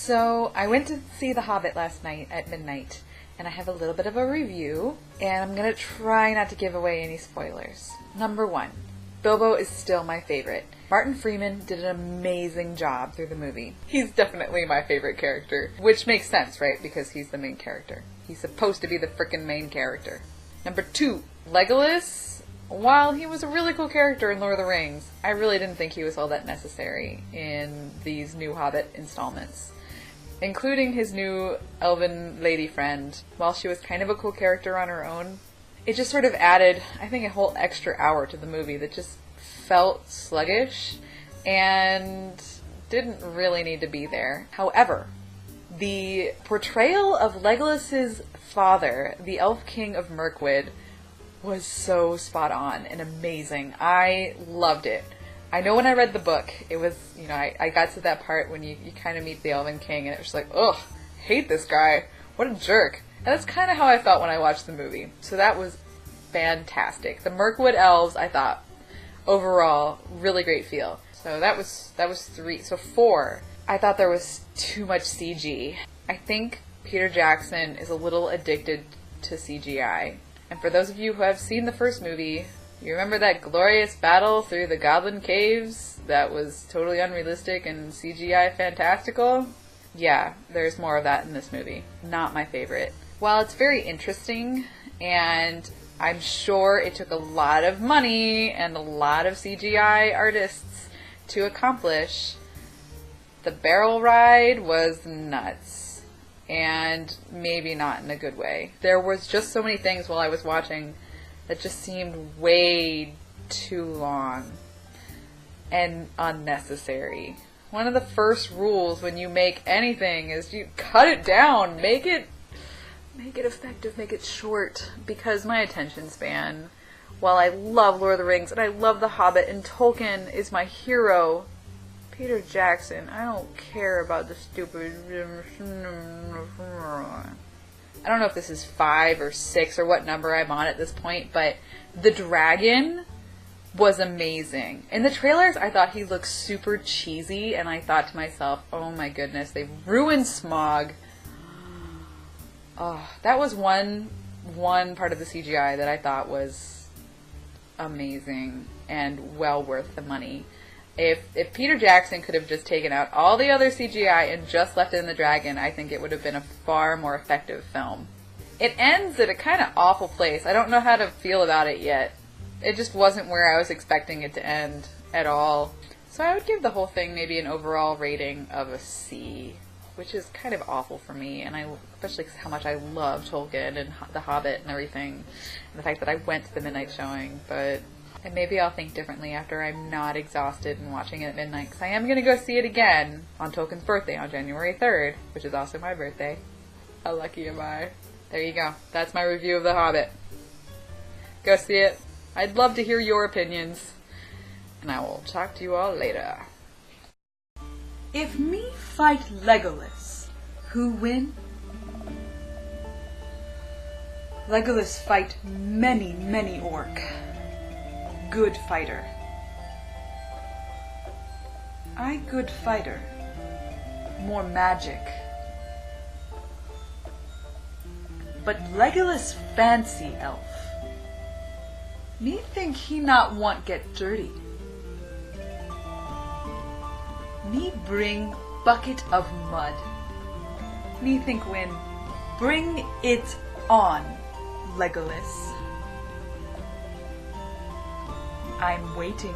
So I went to see The Hobbit last night at midnight, and I have a little bit of a review, and I'm going to try not to give away any spoilers. Number 1, Bilbo is still my favorite. Martin Freeman did an amazing job through the movie. He's definitely my favorite character, which makes sense, right? Because he's the main character. He's supposed to be the frickin' main character. Number 2, Legolas, while he was a really cool character in Lord of the Rings, I really didn't think he was all that necessary in these new Hobbit installments. Including his new elven lady friend, while she was kind of a cool character on her own, it just sort of added, I think, a whole extra hour to the movie that just felt sluggish and didn't really need to be there. However, the portrayal of Legolas's father, the Elf King of Mirkwood, was so spot on and amazing. I loved it. I know when I read the book, it was, I got to that part when you kind of meet the Elven King, and it was just like, ugh, hate this guy. What a jerk. And that's kind of how I felt when I watched the movie. So that was fantastic. The Mirkwood elves, I thought, overall, really great feel. So that was 3. So 4, I thought there was too much CG. I think Peter Jackson is a little addicted to CGI. And for those of you who have seen the first movie, you remember that glorious battle through the Goblin Caves that was totally unrealistic and CGI fantastical? Yeah, there's more of that in this movie. Not my favorite. While it's very interesting, and I'm sure it took a lot of money and a lot of CGI artists to accomplish, the barrel ride was nuts. And maybe not in a good way. There was just so many things while I was watching that just seemed way too long and unnecessary. One of the first rules when you make anything is you cut it down, make it effective, make it short, because my attention span, while I love Lord of the Rings and I love The Hobbit and Tolkien is my hero, Peter Jackson, I don't care about the stupid... I don't know if this is 5 or 6 or what number I'm on at this point, but the dragon was amazing. In the trailers, I thought he looked super cheesy, and I thought to myself, oh my goodness, they've ruined Smaug. Oh, that was one part of the CGI that I thought was amazing and well worth the money. If Peter Jackson could have just taken out all the other CGI and just left in the dragon, I think it would have been a far more effective film. It ends at a kind of awful place. I don't know how to feel about it yet. It just wasn't where I was expecting it to end at all. So I would give the whole thing maybe an overall rating of a C, which is kind of awful for me, and especially how much I love Tolkien and The Hobbit and everything, and the fact that I went to the midnight showing, and maybe I'll think differently after I'm not exhausted and watching it at midnight, because I am going to go see it again on Tolkien's birthday on January 3rd, which is also my birthday. How lucky am I? There you go. That's my review of The Hobbit. Go see it. I'd love to hear your opinions, and I will talk to you all later. If me fight Legolas, who win? Legolas fight many orc. Good fighter. I good fighter. More magic. But Legolas fancy elf. Me think he not want get dirty. Me bring bucket of mud. Me think win. Bring it on, Legolas. I'm waiting.